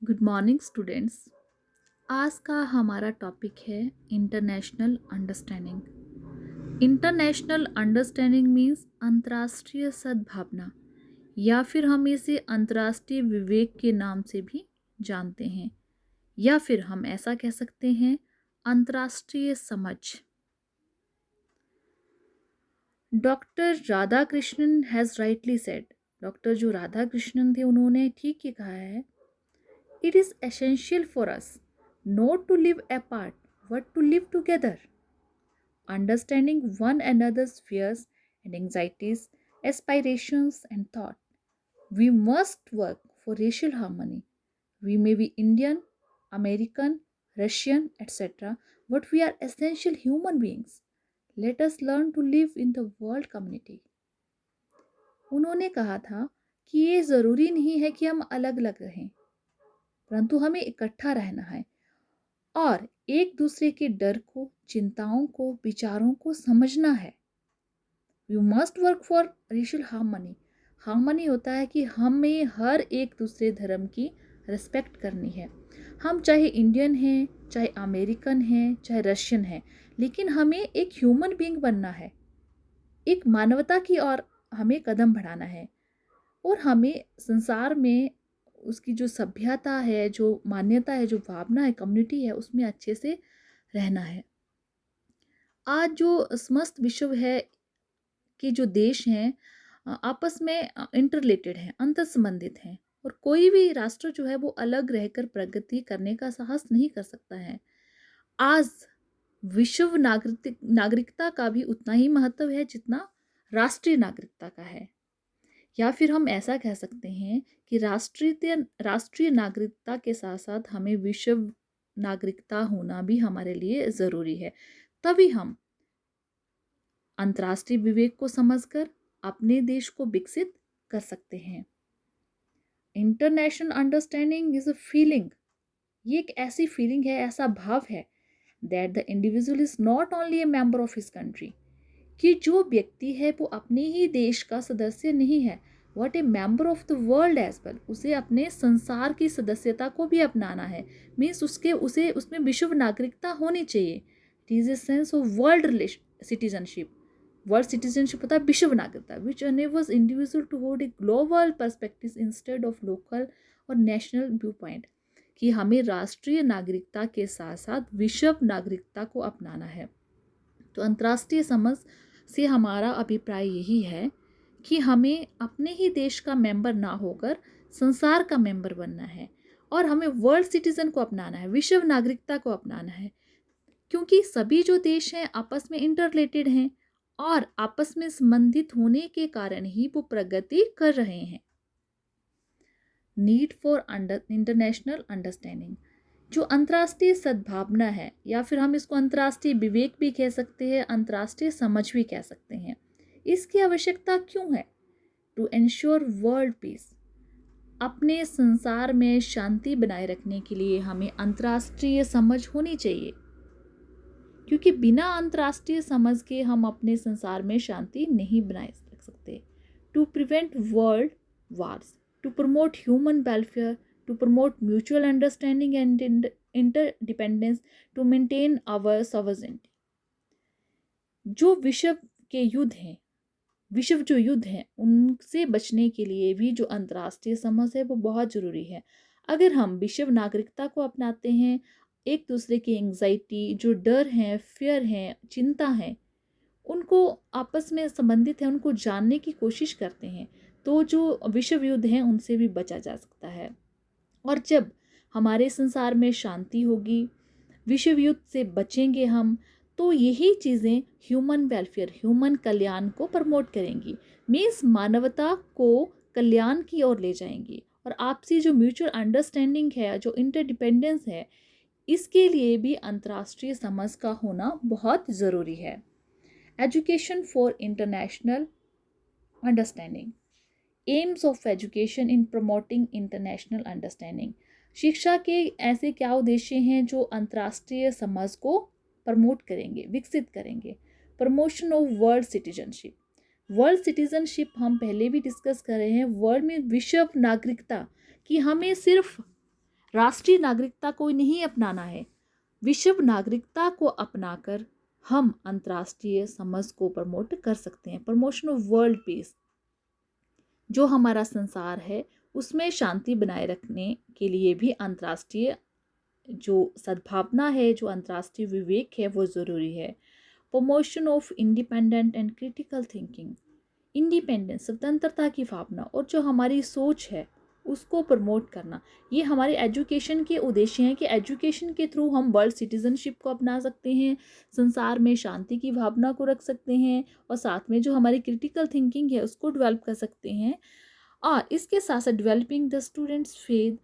Good morning students. आज का हमारा टॉपिक है international understanding. International understanding means अंतर्राष्ट्रीय सद्भावना या फिर हम इसे अंतर्राष्ट्रीय विवेक के नाम से भी जानते हैं, या फिर हम ऐसा कह सकते हैं अंतर्राष्ट्रीय समझ। Doctor Radha Krishnan has rightly said, doctor जो राधा कृष्णन थे उन्होंने ठीक ही कहा है, it is essential for us not to live apart but to live together, understanding one another's fears and anxieties, aspirations, and thought. We must work for racial harmony. We may be Indian, American, Russian, etc., but we are essential human beings. Let us learn to live in the world community. उन्होंने कहा था कि ये ज़रूरी नहीं है कि हम अलग अलग रहें, परंतु हमें इकट्ठा रहना है और एक दूसरे के डर को, चिंताओं को, विचारों को समझना है। You must work for racial harmony. Harmony होता है कि हमें हर एक दूसरे धर्म की रिस्पेक्ट करनी है। हम चाहे इंडियन हैं, चाहे अमेरिकन हैं, चाहे रशियन हैं, लेकिन हमें एक ह्यूमन बीइंग बनना है। एक मानवता की ओर हमें कदम बढ़ाना है और हमें संसार में उसकी जो सभ्यता है, जो मान्यता है, जो भावना है, कम्युनिटी है, उसमें अच्छे से रहना है। आज जो समस्त विश्व है कि जो देश हैं आपस में इंटरलेटेड हैं, अंतर संबंधित हैं, और कोई भी राष्ट्र जो है वो अलग रहकर प्रगति करने का साहस नहीं कर सकता है। आज विश्व नागरिकता का भी उतना ही महत्व है जितना राष्ट्रीय नागरिकता का है, या फिर हम ऐसा कह सकते हैं कि राष्ट्रीय नागरिकता के साथ साथ हमें विश्व नागरिकता होना भी हमारे लिए ज़रूरी है। तभी हम अंतर्राष्ट्रीय विवेक को समझकर अपने देश को विकसित कर सकते हैं। International understanding is a feeling. ये एक ऐसी फीलिंग है, ऐसा भाव है that the individual is not only A member of his country, कि जो व्यक्ति है वो अपने ही देश का सदस्य नहीं है, but a member of the world as well. उसे अपने संसार की सदस्यता को भी अपनाना है। मीन्स उसे उसमें विश्व नागरिकता होनी चाहिए। It is a sense of world citizenship. World citizenship होता है विश्व नागरिकता, which enables individual to hold a global perspective instead of local और नेशनल व्यू पॉइंट, कि हमें राष्ट्रीय नागरिकता के साथ साथ विश्व नागरिकता को अपनाना है। तो अंतर्राष्ट्रीय समझ से हमारा अभिप्राय यही है कि हमें अपने ही देश का मेंबर ना होकर संसार का मेंबर बनना है और हमें वर्ल्ड सिटीजन को अपनाना है, विश्व नागरिकता को अपनाना है, क्योंकि सभी जो देश हैं आपस में इंटरलेटेड हैं और आपस में संबंधित होने के कारण ही वो प्रगति कर रहे हैं। नीड फॉर इंटरनेशनल अंडरस्टैंडिंग, जो अंतर्राष्ट्रीय सद्भावना है, या फिर हम इसको अंतर्राष्ट्रीय विवेक भी कह सकते हैं, अंतर्राष्ट्रीय समझ भी कह सकते हैं। इसकी आवश्यकता क्यों है? To ensure world peace. अपने संसार में शांति बनाए रखने के लिए हमें अंतर्राष्ट्रीय समझ होनी चाहिए, क्योंकि बिना अंतर्राष्ट्रीय समझ के हम अपने संसार में शांति नहीं बनाए रख सकते। To prevent world wars, to promote human welfare, to promote mutual understanding and interdependence, to maintain our sovereignty. जो विश्व जो युद्ध हैं उनसे बचने के लिए भी जो अंतर्राष्ट्रीय समझ है वो बहुत ज़रूरी है। अगर हम विश्व नागरिकता को अपनाते हैं, एक दूसरे की एंग्जाइटी, जो डर हैं, फियर हैं, चिंता हैं, उनको आपस में संबंधित है, उनको जानने की कोशिश करते हैं, तो जो विश्व युद्ध हैं उनसे भी बचा जा सकता है। और जब हमारे संसार में शांति होगी, विश्व युद्ध से बचेंगे हम, तो यही चीज़ें ह्यूमन वेलफेयर, ह्यूमन कल्याण को प्रमोट करेंगी। मीन्स मानवता को कल्याण की ओर ले जाएंगी। और आपसी जो म्यूचुअल अंडरस्टैंडिंग है, जो इंटरडिपेंडेंस है, इसके लिए भी अंतर्राष्ट्रीय समझ का होना बहुत ज़रूरी है। Education for international understanding, AIIMS of education in promoting international understanding. शिक्षा के ऐसे क्या उद्देश्य हैं जो अंतर्राष्ट्रीय समझ को प्रमोट करेंगे, विकसित करेंगे? Promotion of world citizenship. World citizenship हम पहले भी डिस्कस कर रहे हैं। वर्ल्ड में विश्व नागरिकता, कि हमें सिर्फ राष्ट्रीय नागरिकता को नहीं अपनाना है, विश्व नागरिकता को अपनाकर हम अंतर्राष्ट्रीय समझ को प्रमोट कर सकते हैं। प्रमोशन ऑफ वर्ल्ड पीस, जो हमारा संसार है उसमें शांति बनाए रखने के लिए भी अंतर्राष्ट्रीय जो सद्भावना है, जो अंतर्राष्ट्रीय विवेक है, वो ज़रूरी है। Promotion of independent and critical thinking, independence, स्वतंत्रता की भावना और जो हमारी सोच है उसको प्रमोट करना, ये हमारे एजुकेशन के उद्देश्य हैं कि एजुकेशन के थ्रू हम वर्ल्ड सिटीजनशिप को अपना सकते हैं, संसार में शांति की भावना को रख सकते हैं और साथ में जो हमारी क्रिटिकल थिंकिंग है उसको डेवलप कर सकते हैं। और इसके साथ साथ developing the students faith,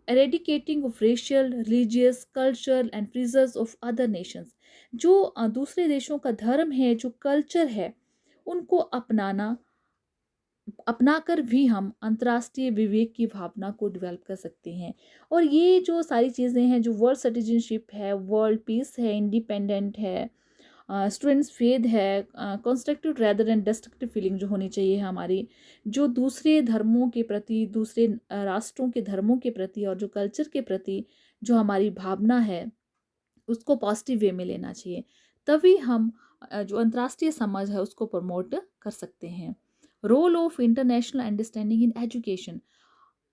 eradicating of racial, religious, cultural and preserves of other nations, जो दूसरे देशों का धर्म है, जो कल्चर है, उनको अपनाकर भी हम अंतर्राष्ट्रीय विवेक की भावना को डेवलप कर सकते हैं। और ये जो सारी चीज़ें हैं, जो वर्ल्ड सिटीजनशिप है, वर्ल्ड पीस है, इंडिपेंडेंट है, स्टूडेंट्स फेथ है, constructive rather than destructive feeling जो होनी चाहिए हमारी, जो दूसरे धर्मों के प्रति, दूसरे राष्ट्रों के धर्मों के प्रति और जो कल्चर के प्रति जो हमारी भावना है उसको पॉजिटिव वे में लेना चाहिए, तभी हम जो अंतर्राष्ट्रीय समझ है उसको प्रमोट कर सकते हैं। Role of international understanding in education,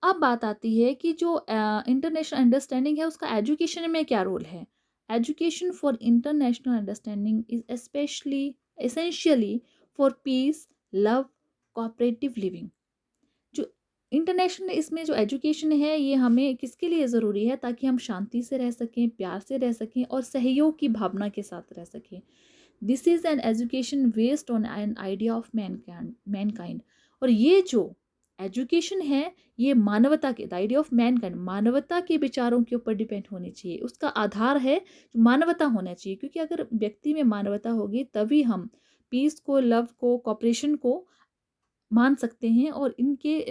अब बात आती है कि जो इंटरनेशनल अंडरस्टैंडिंग है उसका एजुकेशन में क्या रोल है। Education for international understanding is especially essentially for piece, love, cooperative living. जो इंटरनेशनल इसमें जो एजुकेशन है ये हमें किसके लिए ज़रूरी है, ताकि हम शांति से रह सकें, प्यार से रह सकें और सहयोग की भावना के साथ रह सकें। This is an education based on an idea of Mankind, और ये जो एजुकेशन है ये मानवता के, द आइडिया ऑफ मैनकाइंड, मानवता के विचारों के ऊपर डिपेंड होनी चाहिए। उसका आधार है जो मानवता होना चाहिए, क्योंकि अगर व्यक्ति में मानवता होगी तभी हम पीस को, लव को, कॉपरेशन को मान सकते हैं और इनके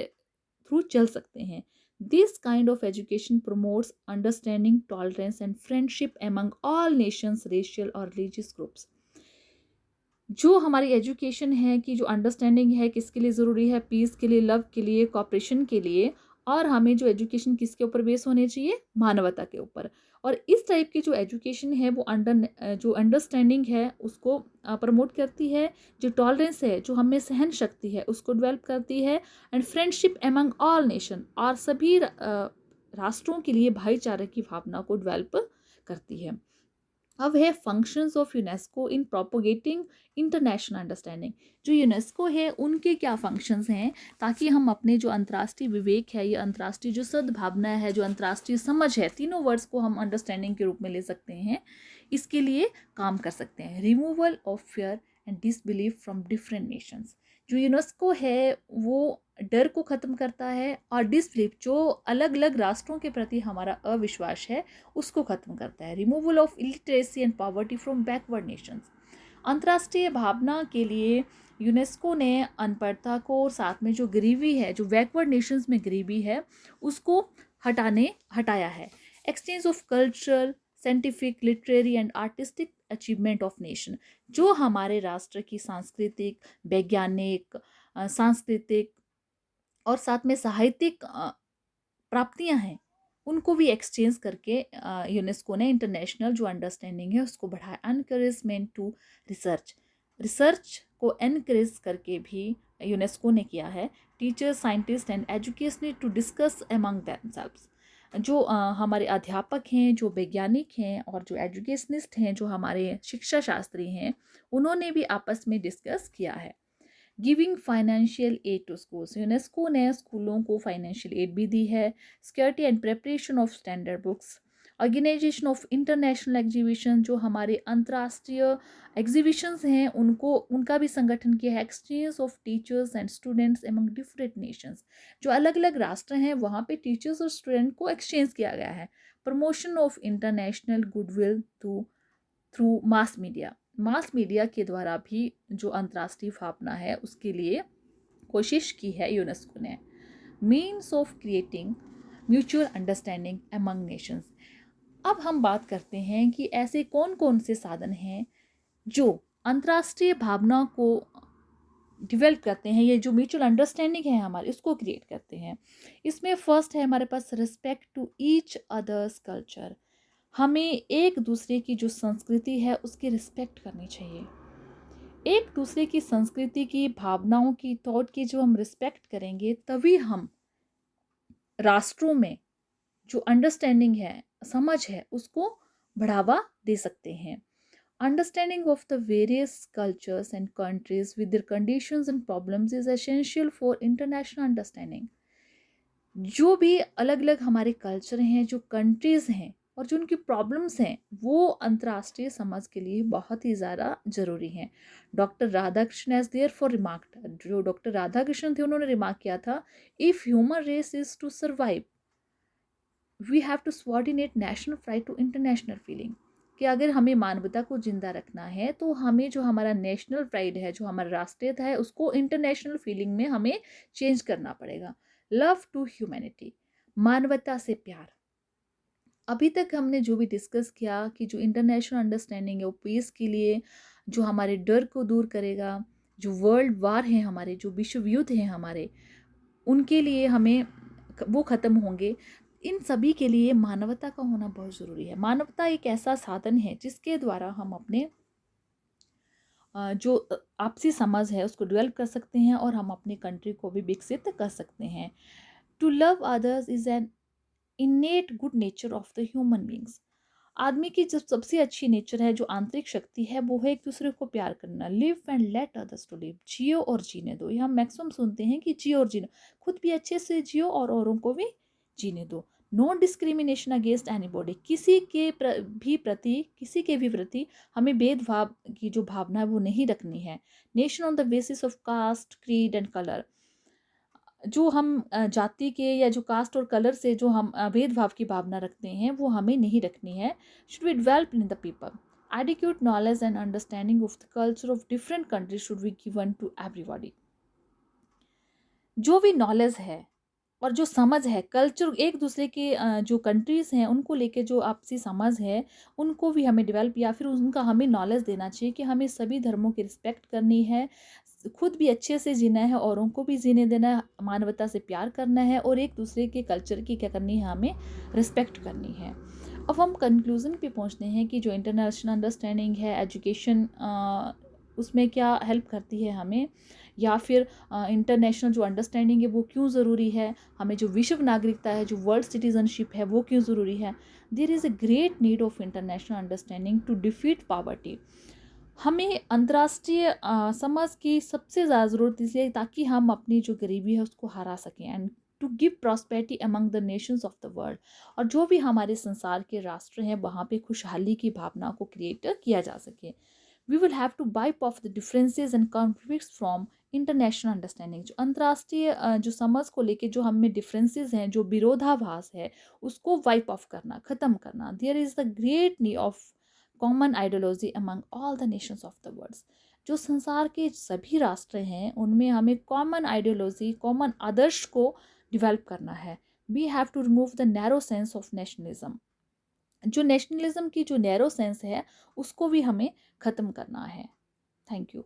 थ्रू चल सकते हैं। This kind of education promotes understanding, tolerance and friendship among all Nations, racial और रिलीजियस ग्रुप्स। जो हमारी एजुकेशन है कि जो अंडरस्टैंडिंग है किसके लिए ज़रूरी है, पीस के लिए, लव के लिए, कॉपरेशन के लिए, और हमें जो एजुकेशन किसके ऊपर बेस होने चाहिए, मानवता के ऊपर। और इस टाइप की जो एजुकेशन है वो जो अंडरस्टैंडिंग है उसको प्रमोट करती है, जो टॉलरेंस है, जो हमें सहन शक्ति है उसको डेवलप करती है, and friendship among all nation, और सभी राष्ट्रों के लिए भाईचारे की भावना को डेवलप करती है। अब है functions of UNESCO in propagating international understanding. जो यूनेस्को है उनके क्या फंक्शंस हैं, ताकि हम अपने जो अंतर्राष्ट्रीय विवेक है, ये अंतर्राष्ट्रीय जो सद्भावना है, जो अंतर्राष्ट्रीय समझ है, तीनों वर्ड्स को हम अंडरस्टैंडिंग के रूप में ले सकते हैं, इसके लिए काम कर सकते हैं। Removal of fear and disbelief from different Nations, जो यूनेस्को है वो डर को ख़त्म करता है, और डिसबिलीफ, जो अलग अलग राष्ट्रों के प्रति हमारा अविश्वास है, उसको ख़त्म करता है। Removal of illiteracy and poverty from backward Nations, अंतर्राष्ट्रीय भावना के लिए यूनेस्को ने अनपढ़ता को और साथ में जो गरीबी है, जो बैकवर्ड नेशंस में गरीबी है, उसको हटाया है। Exchange of cultural, scientific, literary and artistic achievement of nation, जो हमारे राष्ट्र की सांस्कृतिक, वैज्ञानिक, सांस्कृतिक और साथ में साहित्यिक प्राप्तियां हैं, उनको भी एक्सचेंज करके यूनेस्को ने इंटरनेशनल जो अंडरस्टैंडिंग है उसको बढ़ाया। एनकरेजमेंट टू रिसर्च को एनकरेज करके भी यूनेस्को ने किया है। Teachers, scientist and education to discuss among themselves, जो हमारे अध्यापक हैं, जो वैज्ञानिक हैं और जो एजुकेशनिस्ट हैं, जो हमारे शिक्षा शास्त्री हैं, उन्होंने भी आपस में डिस्कस किया है। Giving financial aid to schools, UNESCO ने स्कूलों को फाइनेंशियल एड भी दी है। Security and preparation of standard books, organisation of international exhibition, जो हमारे अंतर्राष्ट्रीय एग्जीबिशंस हैं उनका भी संगठन किया है। Exchange of teachers and students among different Nations, जो अलग अलग राष्ट्र हैं वहाँ पे टीचर्स और स्टूडेंट को एक्सचेंज किया गया है। Promotion of international goodwill through mass media के द्वारा भी जो अंतर्राष्ट्रीय भावना है उसके लिए कोशिश की है यूनेस्को ने। Means of creating mutual understanding among Nations, अब हम बात करते हैं कि ऐसे कौन कौन से साधन हैं जो अंतर्राष्ट्रीय भावना को डिवेल्प करते हैं, ये जो म्यूचुअल अंडरस्टैंडिंग है हमारी, उसको क्रिएट करते हैं। इसमें फर्स्ट है हमारे पास respect to each others culture. हमें एक दूसरे की जो संस्कृति है उसकी रिस्पेक्ट करनी चाहिए। एक दूसरे की संस्कृति की, भावनाओं की, थॉट की जो हम रिस्पेक्ट करेंगे, तभी हम राष्ट्रों में जो अंडरस्टैंडिंग है, समझ है, उसको बढ़ावा दे सकते हैं। Understanding of the various cultures and countries with their conditions and problems is essential for international understanding. जो भी अलग अलग हमारे कल्चर हैं, जो कंट्रीज हैं और जो उनकी प्रॉब्लम्स हैं, वो अंतर्राष्ट्रीय समझ के लिए बहुत ही ज़्यादा ज़रूरी हैं। Doctor Radhakrishna as therefore remarked, जो डॉक्टर राधाकृष्ण थे उन्होंने रिमार्क किया था, if human race is to survive we have to subordinate national pride to international feeling. कि अगर हमें मानवता को जिंदा रखना है तो हमें जो हमारा नेशनल प्राइड है, जो हमारा राष्ट्रीयता है, उसको इंटरनेशनल फीलिंग में हमें चेंज करना पड़ेगा। लव टू ह्यूमैनिटी, मानवता से प्यार। अभी तक हमने जो भी डिस्कस किया कि जो इंटरनेशनल अंडरस्टैंडिंग है वो पीस के लिए, जो हमारे डर को दूर करेगा, जो वर्ल्ड वार हैं हमारे, जो विश्व युद्ध हैं हमारे, उनके लिए हमें वो ख़त्म होंगे। इन सभी के लिए मानवता का होना बहुत ज़रूरी है। मानवता एक ऐसा साधन है जिसके द्वारा हम अपने जो आपसी समझ है उसको डेवलप कर सकते हैं और हम अपनी कंट्री को भी विकसित कर सकते हैं। To love others is an innate good nature of the human beings. आदमी की जो सबसे अच्छी नेचर है, जो आंतरिक शक्ति है, वो है एक दूसरे को प्यार करना। Live and let others to live, जियो और जीने दो। ये हम मैक्सिमम सुनते हैं कि जियो और जीने, खुद भी अच्छे से जियो और औरों को भी जीने दो। नो डिस्क्रिमिनेशन अगेंस्ट एनीबॉडी, किसी के भी प्रति हमें भेदभाव की जो भावना है वो नहीं रखनी है। Nation on the basis of caste, creed and colour, जो हम जाति के या जो कास्ट और कलर से जो हम भेदभाव की भावना रखते हैं, वो हमें नहीं रखनी है। Should be developed in the people. Adequate knowledge and understanding of the culture of different countries should be given to everybody. जो भी नॉलेज है और जो समझ है, कल्चर, एक दूसरे के जो कंट्रीज़ हैं उनको लेके जो आपसी समझ है, उनको भी हमें डेवलप या फिर उनका हमें नॉलेज देना चाहिए कि हमें सभी धर्मों की रिस्पेक्ट करनी है, खुद भी अच्छे से जीना है, औरों को भी जीने देना है, मानवता से प्यार करना है और एक दूसरे के कल्चर की क्या करनी है, हमें रिस्पेक्ट करनी है। अब हम कंक्लूज़न पे पहुंचते हैं कि जो इंटरनेशनल अंडरस्टैंडिंग है, एजुकेशन उसमें क्या हेल्प करती है हमें, या फिर इंटरनेशनल जो अंडरस्टैंडिंग है वो क्यों ज़रूरी है, हमें जो विश्व नागरिकता है, जो वर्ल्ड सिटीजनशिप है, वो क्यों ज़रूरी है। There is a great need of international understanding to defeat poverty. हमें अंतर्राष्ट्रीय समझ की सबसे ज़्यादा ज़रूरत इसलिए है ताकि हम अपनी जो गरीबी है उसको हरा सकें, and to give prosperity among the nations of the world. और जो भी हमारे संसार के राष्ट्र हैं वहाँ पे खुशहाली की भावना को क्रिएट किया जा सके। We will have to wipe of the differences and conflicts from international understanding. जो अंतर्राष्ट्रीय जो समझ को लेके जो हमें डिफरेंसेस हैं, जो विरोधाभास है, उसको वाइप ऑफ करना, ख़त्म करना। There is the great need of common ideology among all the nations of the world. जो संसार के सभी राष्ट्र हैं उनमें हमें कॉमन आइडियोलॉजी, कॉमन आदर्श को डिवेल्प करना है। We have to remove the narrow sense of nationalism. जो नेशनलिज्म की जो नैरो सेंस है उसको भी हमें ख़त्म करना है। Thank you.